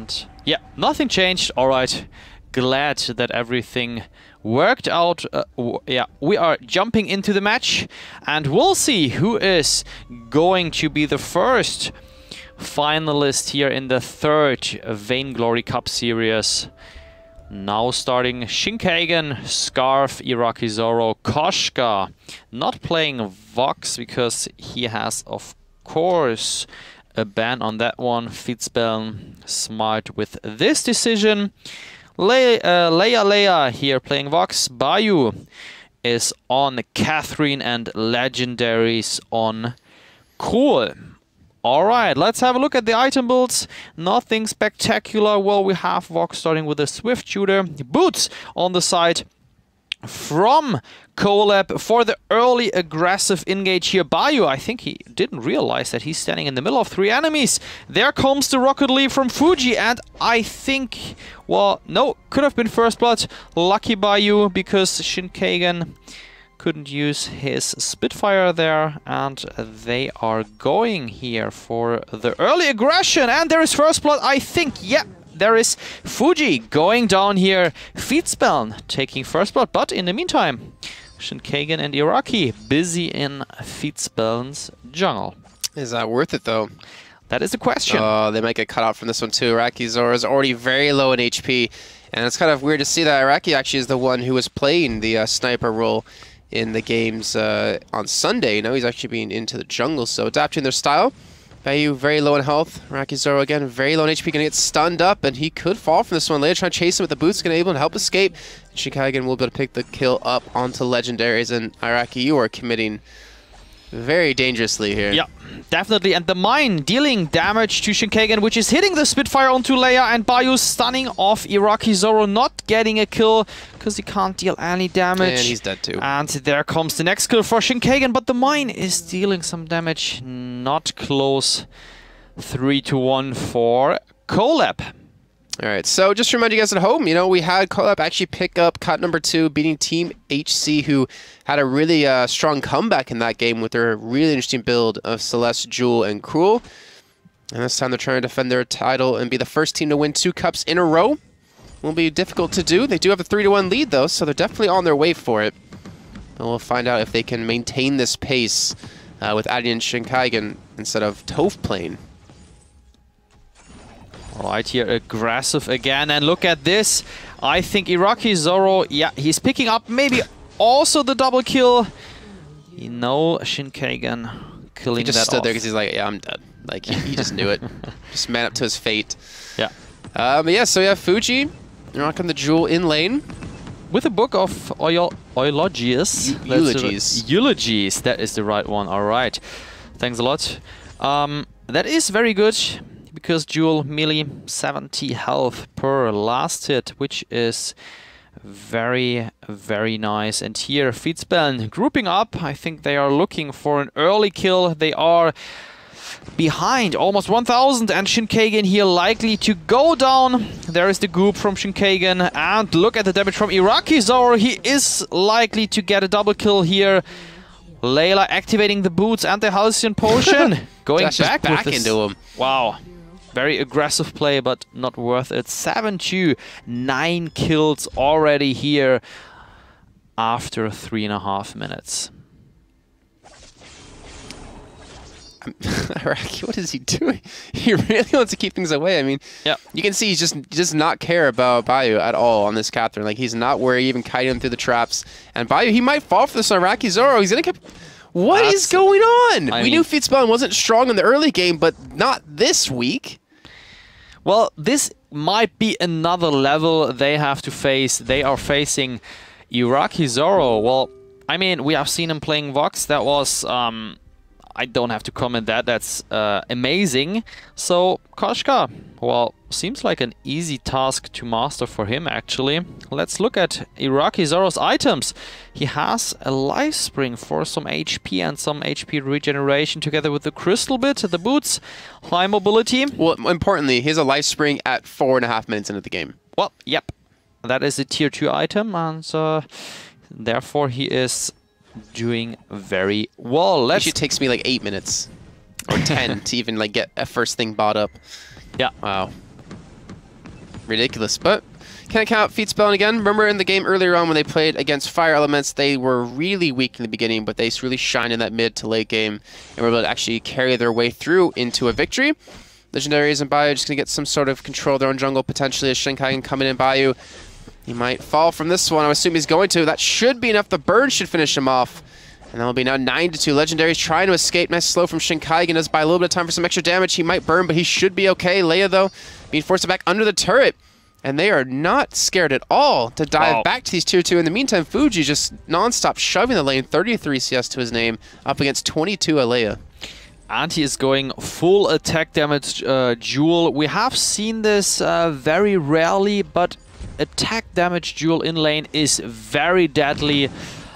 And yeah, nothing changed. All right, glad that everything worked out. Yeah, we are jumping into the match, and we'll see who is going to be the first finalist here in the third Vainglory Cup series. Now starting Shinkagen, Scarf, Iraqi Zoro, Koshka. Not playing Vox because he has, of course, a ban on that one. Fitzbeln smart with this decision. Leia here playing Vox. Bayou is on Catherine and Legendaries on Cool. Alright, let's have a look at the item builds. Nothing spectacular. Well, we have Vox starting with a Swift Shooter. Boots on the side from Colab for the early aggressive engage here. Bayou, I think he didn't realize that he's standing in the middle of 3 enemies. There comes the Rocket Leap from Fuji, and I think, well, no, could have been First Blood. Lucky Bayou, because Shinkagen couldn't use his Spitfire there, and they are going here for the early aggression, and there is First Blood, I think. Yeah, there is Fuji going down here. Fitzbeln taking First Blood, but in the meantime, Shinkagen and Iraqi busy in Fitzbeln's jungle. Is that worth it, though? That is the question. They might get cut out from this one, too. Iraqi Zoro is already very low in HP, and it's kind of weird to see that Iraqi actually is the one who was playing the sniper role in the games on Sunday. Now he's actually being into the jungle, so adapting their style. Bayou very low in health. Iraqi Zoro again very low in HP, gonna get stunned up, and he could fall from this one. Later trying to chase him with the boots, gonna able to help escape. Shinkagen will be able to pick the kill up onto Legendaries, and Iraqi, you are committing very dangerously here. Yeah, definitely. And the mine dealing damage to Shinkagen, which is hitting the Spitfire onto Leia, and Bayou stunning off Iraqi Zoro, not getting a kill because he can't deal any damage. And he's dead too. And there comes the next kill for Shinkagen, but the mine is dealing some damage. Not close. 3-1 for Colab. Alright, so just to remind you guys at home, you know, we had Colab actually pick up cut number 2, beating Team HC, who had a really strong comeback in that game with their really interesting build of Celeste, Jewel, and Cruel. And this time they're trying to defend their title and be the first team to win 2 cups in a row. Will be difficult to do. They do have a 3-1 lead, though, so they're definitely on their way for it. And we'll find out if they can maintain this pace with adding in Shinkagen instead of Toph playing. Right here, aggressive again, and look at this. I think Iraqi Zoro, yeah, he's picking up maybe also the double kill. You know, Shinkagen killing that off. He just stood there because he's like, yeah, I'm dead. Like, he just knew it. Just man up to his fate. Yeah. But yeah, so yeah, Fuji, rocking the Jewel in lane. With a book of eulogies. Eulogies, that is the right one. All right. Thanks a lot. That is very good, because Jewel melee 70 health per last hit, which is very, very nice. And here, Fitzbeln grouping up. I think they are looking for an early kill. They are behind almost 1,000, and Shinkagen here likely to go down. There is the goop from Shinkagen, and look at the damage from Iraqi Zoro. He is likely to get a double kill here. Layla activating the boots and the Halcyon Potion. Going back into him. Wow. Very aggressive play, but not worth it. 7-2, 9 kills already here after 3.5 minutes. Iraqi, what is he doing? He really wants to keep things away. I mean, yeah, you can see he's just not care about Bayou at all on this Catherine. Like, he's not worried, even kiting him through the traps. And Bayou, he might fall for this Iraqi Zoro. He's gonna keep... What is going on? We knew Fitzbeln wasn't strong in the early game, but not this week. Well, this might be another level they have to face. They are facing Iraqi Zoro. Well, I mean, we have seen him playing Vox. That was... I don't have to comment that. That's amazing. So, Koshka, well, seems like an easy task to master for him, actually. Let's look at Iraqi Zoro's items. He has a life spring for some HP and some HP regeneration together with the crystal bit, the boots, high mobility. Well, importantly, he has a life spring at 4.5 minutes into the game. Well, yep. That is a tier 2 item, and therefore he is doing very well. It takes me like 8 minutes or 10 to even like get a first thing bought up. Yeah. Wow. ridiculous. But can't count Feetspelling again. Remember in the game earlier on when they played against Fire Elements, they were really weak in the beginning, but they really shined in that mid to late game and were able to actually carry their way through into a victory. Legendaries and Bayou just going to get some sort of control of their own jungle, potentially as Shinkai coming in. Bayou, he might fall from this one. I assume he's going to. That should be enough. The burn should finish him off. And that'll be now 9-2. Legendaries trying to escape. Nice slow from Shinkai. Does buy a little bit of time for some extra damage. He might burn, but he should be okay. Leia, though, being forced back under the turret. And they are not scared at all to dive back to these tier 2. In the meantime, Fuji just non-stop shoving the lane. 33 CS to his name, up against 22 Alea. And he is going full attack damage duel. We have seen this very rarely, but attack damage duel in lane is very deadly,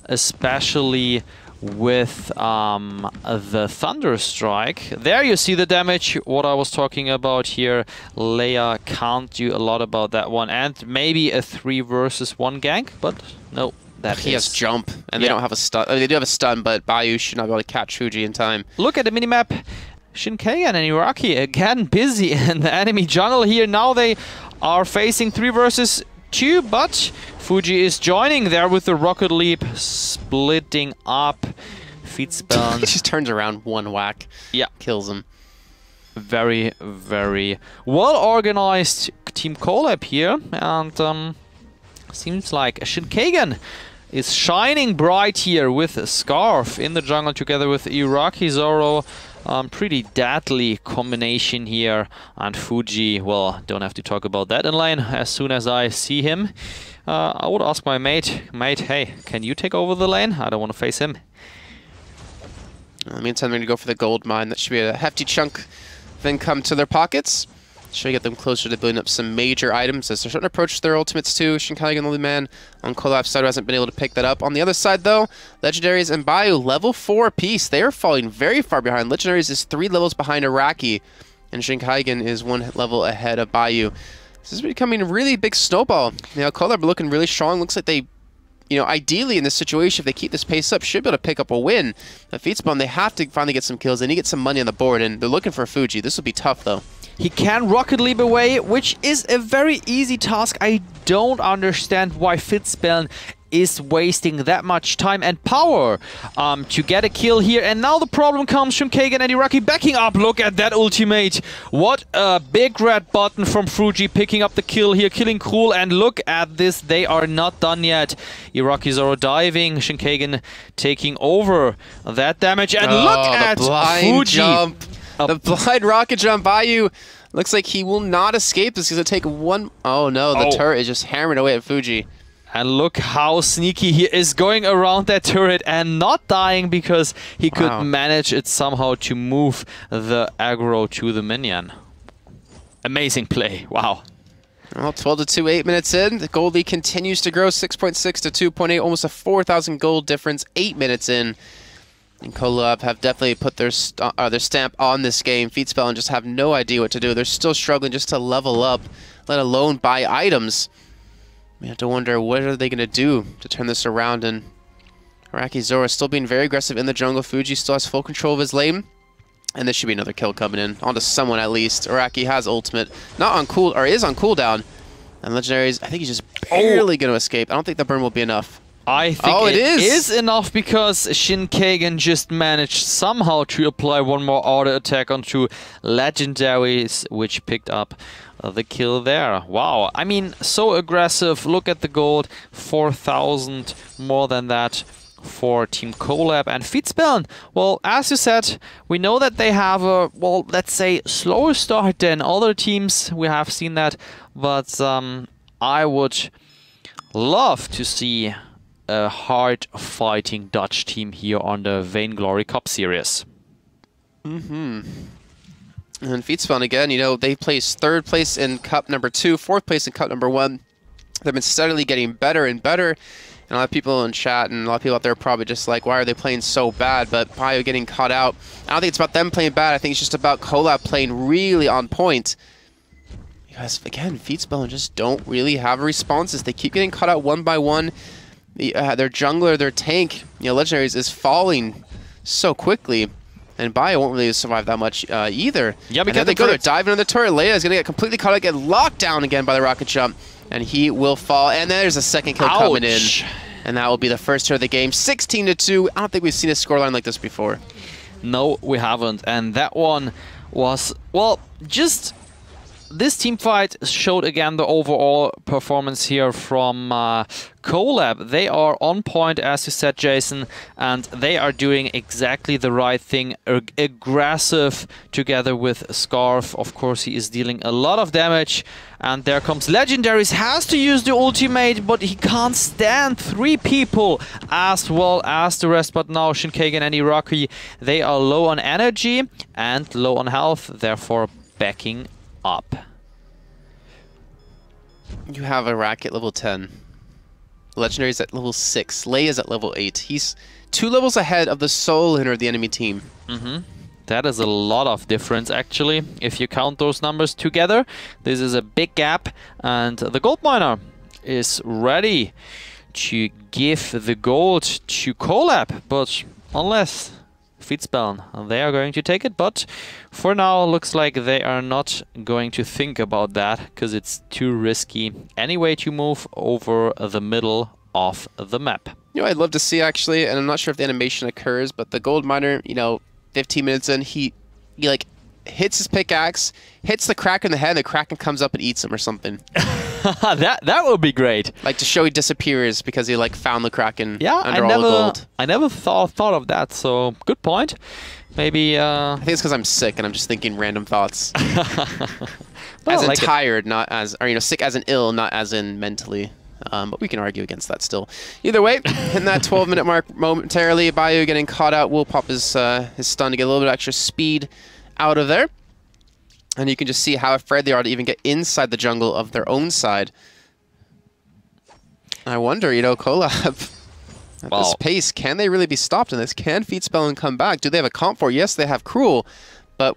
especially with the Thunder Strike. There you see the damage, what I was talking about here. Leia can't do a lot about that one. And maybe a 3 versus 1 gank, but no. He has jump, and they don't have a stun. I mean, they do have a stun, but Bayou should not be able to catch Fuji in time. Look at the minimap. Shinkai and Iraqi again busy in the enemy jungle here. Now they are facing 3 versus 2, but Fuji is joining there with the Rocket Leap, splitting up. Feet spell. He just turns around, one whack. Yeah. Kills him. Very, very well organized Team Colab here, and seems like Shinkagan is shining bright here with a Scarf in the jungle together with Iraqi Zoro. Pretty deadly combination here. And Fuji, well, don't have to talk about that in lane. As soon as I see him, I would ask my mate, hey, can you take over the lane? I don't want to face him. In the meantime, they're going to go for the gold mine. That should be a hefty chunk then come to their pockets. Should get them closer to building up some major items as they're starting to approach their ultimates too. Shinkai and the man on Colab's side hasn't been able to pick that up. On the other side though, Legendaries and Bayou level 4 apiece. They are falling very far behind. Legendaries is 3 levels behind Iraqi, and Shinkai is 1 level ahead of Bayou. This is becoming a really big snowball. You know, Colab are looking really strong. Looks like they, you know, ideally in this situation, if they keep this pace up, should be able to pick up a win. But Feetspawn, they have to finally get some kills. They need to get some money on the board, and they're looking for Fuji. This will be tough though. He can Rocket Leap away, which is a very easy task. I don't understand why Fitzbeln is wasting that much time and power to get a kill here. And now the problem comes from Kagan and Iraqi backing up. Look at that ultimate. What a big red button from Fuji picking up the kill here, killing Krul. And look at this, they are not done yet. Iraqi Zoro diving, Shinkagan taking over that damage. And look at Fuji. Jump. The blind rocket jump. Bayou looks like he will not escape this. He's going to take one. Oh no, the turret is just hammering away at Fuji. And look how sneaky he is, going around that turret and not dying because he could manage it somehow to move the aggro to the minion. Amazing play. Wow. Well, 12-2, 8 minutes in. The gold lead continues to grow, 6.6 to 2.8, almost a 4,000 gold difference, 8 minutes in. And Colab have definitely put their stamp on this game. Feetspell and just have no idea what to do. They're still struggling just to level up, let alone buy items. We have to wonder, what are they going to do to turn this around? And Iraqi Zoro still being very aggressive in the jungle. Fuji still has full control of his lane. And this should be another kill coming in. Onto someone at least. Iraqi has ultimate. Not on cool, or is on cooldown. And Legendaries, I think he's just barely going to escape. I don't think the burn will be enough. I think it is enough because Shinkagan just managed somehow to apply one more auto attack onto Legendaries, which picked up the kill there. Wow, I mean, so aggressive. Look at the gold, 4,000 more than that for Team Colab. And Feetspeln, well, as you said, we know that they have a, well, let's say, slower start than other teams. We have seen that, but I would love to see a hard-fighting Dutch team here on the Vainglory Cup Series. And Feetspeln again, you know, they placed 3rd place in Cup number 2, 4th place in Cup number 1. They've been steadily getting better and better. And a lot of people in chat and a lot of people out there are probably just like, why are they playing so bad? But Bayou getting caught out. I don't think it's about them playing bad. I think it's just about Colab playing really on point. Because, again, Feetspeln just don't really have responses. They keep getting caught out one by one. Their jungler, their tank, you know, Legendaries is falling so quickly. And Bio won't really survive that much either. Yeah, because they go there, diving on the turret. Leia is going to get completely caught up, get locked down again by the rocket jump, and he will fall. And there's a second kill coming in. And that will be the first turret of the game. 16-2. I don't think we've seen a scoreline like this before. No, we haven't. And that one was, well, just... This team fight showed again the overall performance here from Colab. They are on point, as you said, Jason, and they are doing exactly the right thing. Aggressive together with Scarf. Of course, he is dealing a lot of damage. And there comes Legendaries. Has to use the ultimate, but he can't stand 3 people as well as the rest. But now Shinkagen and Iraqi, they are low on energy and low on health, therefore backing up. You have Iraq at level 10. Legendary's at level 6. Leia's at level 8. He's 2 levels ahead of the sole hitter of the enemy team. That is a lot of difference, actually. If you count those numbers together, this is a big gap. And the gold miner is ready to give the gold to Colab. But unless... Feedspell, they are going to take it, but for now looks like they are not going to think about that because it's too risky anyway to move over the middle of the map. You know, I'd love to see actually, and I'm not sure if the animation occurs, but the gold miner, you know, 15 minutes in, he like hits his pickaxe, hits the Kraken in the head, and the Kraken comes up and eats him or something. that would be great. Like to show he disappears because he like found the Kraken all under the gold. I never thought of that, so good point. Maybe I think it's because I'm sick and I'm just thinking random thoughts. Well, as in like tired, not as, or you know, sick as in ill, not as in mentally. But we can argue against that still. Either way, in that 12-minute mark momentarily, Bayou getting caught out will pop his stun to get a little bit of extra speed out of there. And you can just see how afraid they are to even get inside the jungle of their own side. I wonder, you know, Colab, at this pace, can they really be stopped in this? Can Feedspell and come back? Do they have a comp for? Yes, they have Cruel, but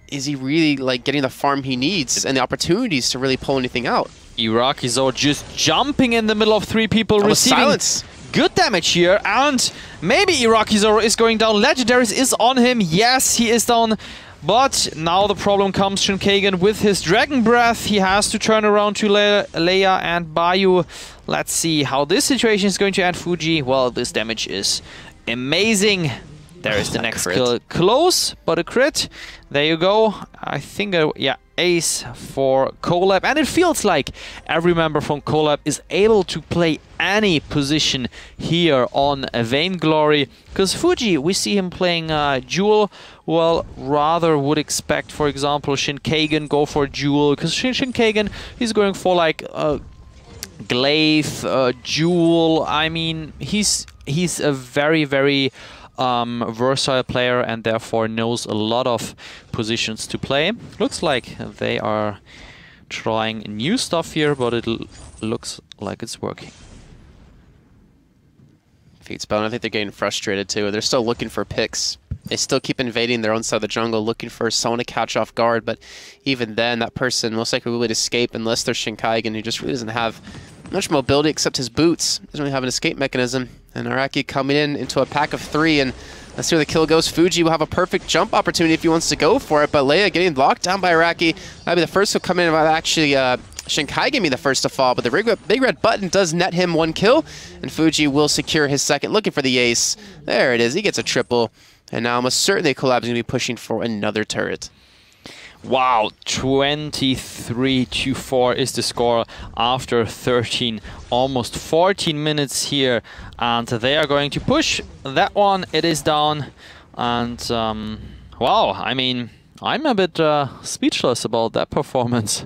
is he really like getting the farm he needs and the opportunities to really pull anything out? Iraqi Zor just jumping in the middle of 3 people, receiving silence. Good damage here, and maybe Iraqi Zor is going down. Legendaries is on him. Yes, he is down. But now the problem comes Shinkagen with his Dragon Breath. He has to turn around to Leia and Bayou. Let's see how this situation is going to end. Fuji, well, this damage is amazing. There is the next kill. Close, but a crit. There you go. I think, yeah, ace for Colab. And it feels like every member from Colab is able to play any position here on Vainglory. Because Fuji, we see him playing Jewel. Well, rather would expect, for example, Shinkagen go for Jewel. Because Shinkagen, he's going for like Glaive, Jewel. I mean, he's a very, very... versatile player and therefore knows a lot of positions to play. Looks like they are trying new stuff here, but it looks like it's working. Feedspell, I think they're getting frustrated too. They're still looking for picks. They still keep invading their own side of the jungle, looking for someone to catch off guard, but even then, that person most likely will escape unless they're Shinkagen, who just really doesn't have much mobility except his boots. Doesn't really have an escape mechanism. And Iraqi coming in into a pack of 3, and let's see where the kill goes. Fuji will have a perfect jump opportunity if he wants to go for it, but Leia getting locked down by Iraqi. That'll be the first to come in. Actually, Shinkagen be the first to fall, but the big red button does net him 1 kill, and Fuji will secure his second, looking for the ace. There it is. He gets a triple, and now almost certainly Colab is going to be pushing for another turret. Wow, 23-4 is the score after 13, almost 14 minutes here. And they are going to push that one. It is down. And, wow, I mean, I'm a bit speechless about that performance.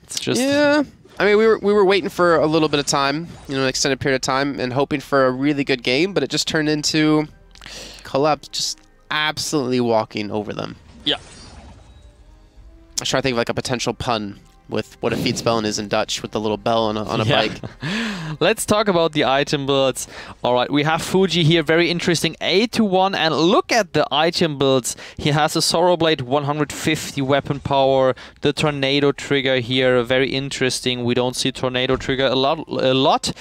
It's just... Yeah, I mean, we were waiting for a little bit of time, you know, an extended period of time, and hoping for a really good game, but it just turned into Colab just absolutely walking over them. Yeah. I was trying to think of like a potential pun with what a feed spellen is in Dutch, with the little bell on a bike. Let's talk about the item builds. All right, we have Fuji here, very interesting, 8-1, and look at the item builds. He has a Sorrow Blade, 150 weapon power, the Tornado Trigger here, very interesting. We don't see Tornado Trigger a lot,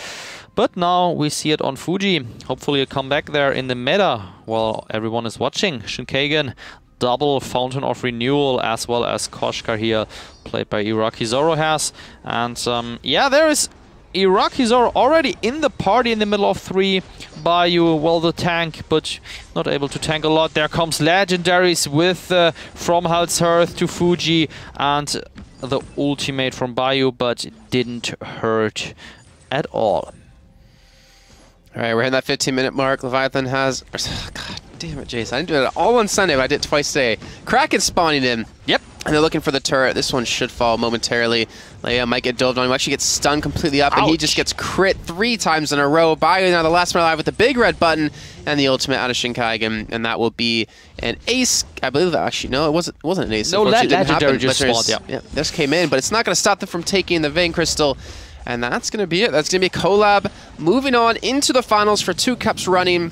but now we see it on Fuji. Hopefully it'll come back there in the meta while everyone is watching. Shinkagen, double Fountain of Renewal, as well as Koshkar here, played by Iraqi Zoro has. And yeah, there is Iraqi Zoro already in the party in the middle of 3. Bayu, well, the tank, but not able to tank a lot. There comes Legendaries with from Hal's Hearth to Fuji, and the ultimate from Bayu, but it didn't hurt at all. All right, we're hitting that 15-minute mark. Leviathan has... God damn it, Jace. I didn't do it all on Sunday, but I did it twice today. Kraken spawning in. Yep. And they're looking for the turret. This one should fall momentarily. Leia might get dove on. He actually gets stunned completely up, and he just gets crit 3 times in a row. Bayu now the last man alive with the big red button and the ultimate out of Shinkagen, and that will be an ace. I believe that actually, no, it wasn't an ace. No, Legendary just spawned, yeah. This came in, but it's not going to stop them from taking the Vein Crystal. And that's going to be it. That's going to be Colab moving on into the finals for 2 cups running.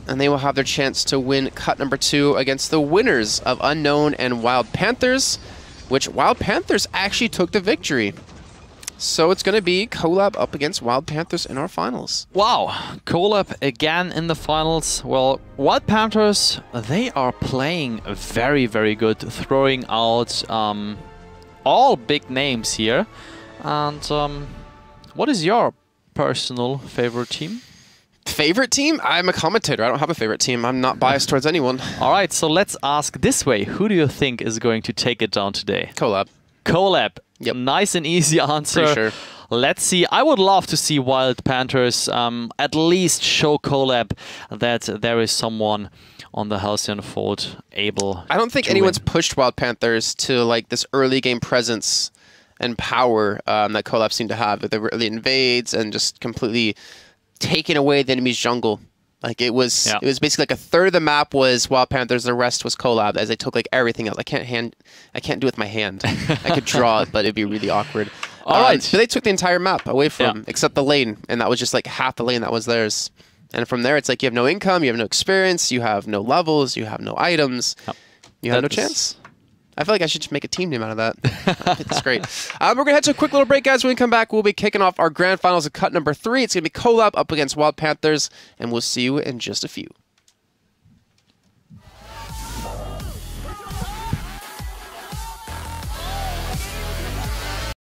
And they will have their chance to win cut number 2 against the winners of Unknown and Wild Panthers, which Wild Panthers actually took the victory. So it's going to be Colab up against Wild Panthers in our finals. Wow, Colab again in the finals. Well, Wild Panthers, they are playing very, very good, throwing out all big names here. And what is your personal favorite team? Favorite team? I'm a commentator. I don't have a favorite team. I'm not biased towards anyone. All right, so let's ask this way. Who do you think is going to take it down today? Colab. Colab. Yep. Nice and easy answer. Pretty sure. Let's see. I would love to see Wild Panthers at least show Colab that there is someone on the Halcyon Fold able I don't think anyone's pushed Wild Panthers to like this early game presence and power that Colab seemed to have with the early invades and just completely taking away the enemy's jungle. Like it was basically like a third of the map was Wild Panthers, the rest was Colab, as they took like everything else. I can't do it with my hand. I could draw it, but it'd be really awkward. All right. But they took the entire map away from except the lane, and that was just like half the lane that was theirs. And from there, it's like you have no income, you have no experience, you have no levels, you have no items, you have no chance. I feel like I should just make a team name out of that. That's great. We're going to head to a quick little break, guys. When we come back, we'll be kicking off our grand finals of cut number 3. It's going to be Colab up against Wild Panthers, and we'll see you in just a few.